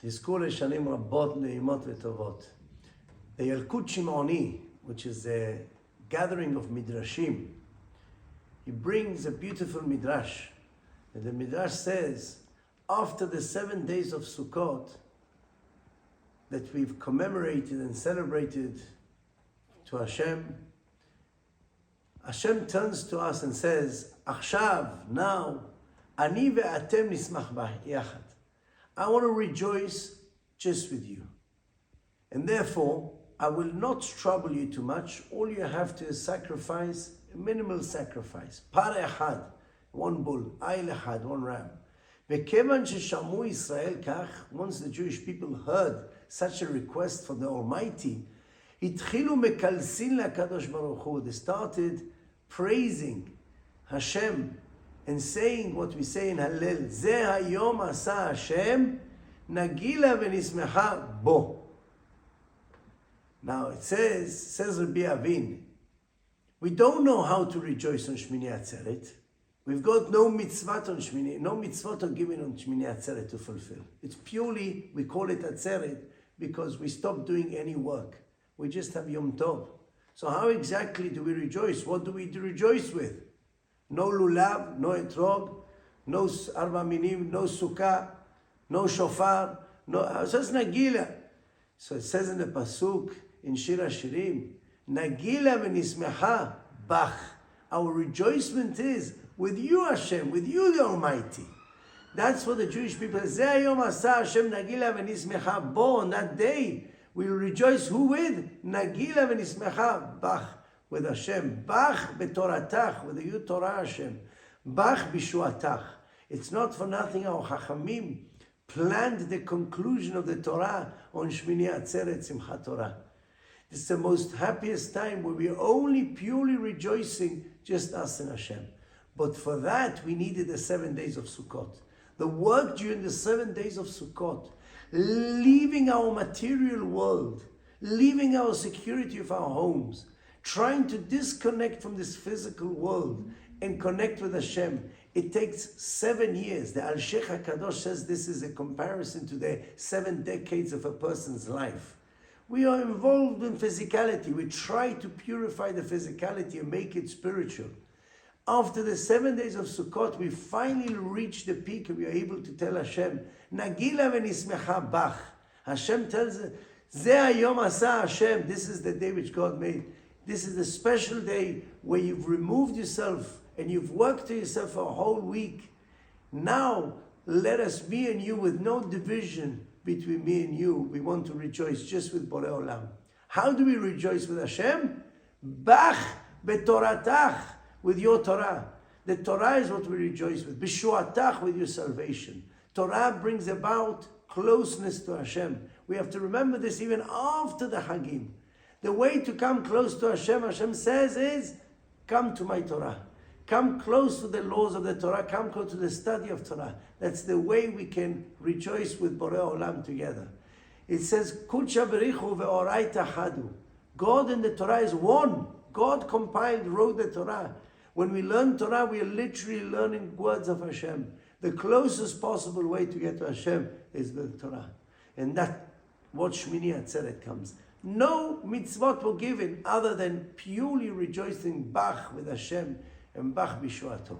תזכו לשנים רבות, נעימות וטובות. The Yalkut Shimoni, which is a gathering of midrashim, he brings a beautiful midrash. And the midrash says, after the 7 days of Sukkot that we've commemorated and celebrated to Hashem, Hashem turns to us and says, Achshav, now, ani ve'atem nismach yachad. I want to rejoice just with you. And therefore, I will not trouble you too much. All you have to is sacrifice, a minimal sacrifice. Par echad, one bull, ayil echad, one ram. Ve'kevan sheshamu Yisrael kach, once the Jewish people heard such a request from the Almighty, hitchilu mekalsin lakadosh baruch hu. They started praising Hashem and saying what we say in Hallel, Zeh hayom asa Hashem, nagila v'nismecha bo. Now it says Rabbi Avin, we don't know how to rejoice on Shemini Atseret. We've got no mitzvot on Shemini, no mitzvot are given on Shemini Atseret to fulfill. It's purely, we call it Atseret because we stopped doing any work. We just have Yom Tov. So how exactly do we rejoice? What do we rejoice with? No lulav, no etrog, no arba minim, no sukkah, no shofar, no, just nagila. So it says in the pasuk, in Shir HaShirim, nagila v'nismecha bach. Our rejoicement is with you, Hashem, with you, the Almighty. That's what the Jewish people say. Zeh hayom asa Hashem nagila v'nismecha bo. On that day, we will rejoice who with? Nagila v'nismecha bach. With Hashem. Bach betoratach. With you, Torah Hashem. Bach bishuatach. It's not for nothing our Chachamim planned the conclusion of the Torah on Shemini Atzeret Simhat Torah. It's the most happiest time where we are only purely rejoicing, just us and Hashem. But for that, we needed the 7 days of Sukkot. The work during the 7 days of Sukkot, leaving our material world, leaving our security of our homes, trying to disconnect from this physical world and connect with Hashem. It takes 7 years. The Al-Sheikh HaKadosh says this is a comparison to the 7 decades of a person's life. We are involved in physicality. We try to purify the physicality and make it spiritual. After the 7 days of Sukkot, we finally reach the peak and we are able to tell Hashem, Nagila v'nismecha bach. Hashem tells us, Zeh hayom asa Hashem. This is the day which God made. This is the special day where you've removed yourself and you've worked to yourself for a whole week. Now, let us, me and you, with no division between me and you, we want to rejoice just with Borei Olam. How do we rejoice with Hashem? Bach betoratach, with your Torah. The Torah is what we rejoice with. Bishuatach, with your salvation. Torah brings about closeness to Hashem. We have to remember this even after the Hagim. The way to come close to Hashem, Hashem says, is come to my Torah. Come close to the laws of the Torah. Come close to the study of Torah. That's the way we can rejoice with Borei Olam together. It says, Kudsha berichu ve'oraita hadu. God and the Torah is one. God compiled, wrote the Torah. When we learn Torah, we are literally learning words of Hashem. The closest possible way to get to Hashem is with Torah. And that's what Shemini Atzeret comes. No mitzvot were given other than purely rejoicing Bach with Hashem and Bach Bishuato.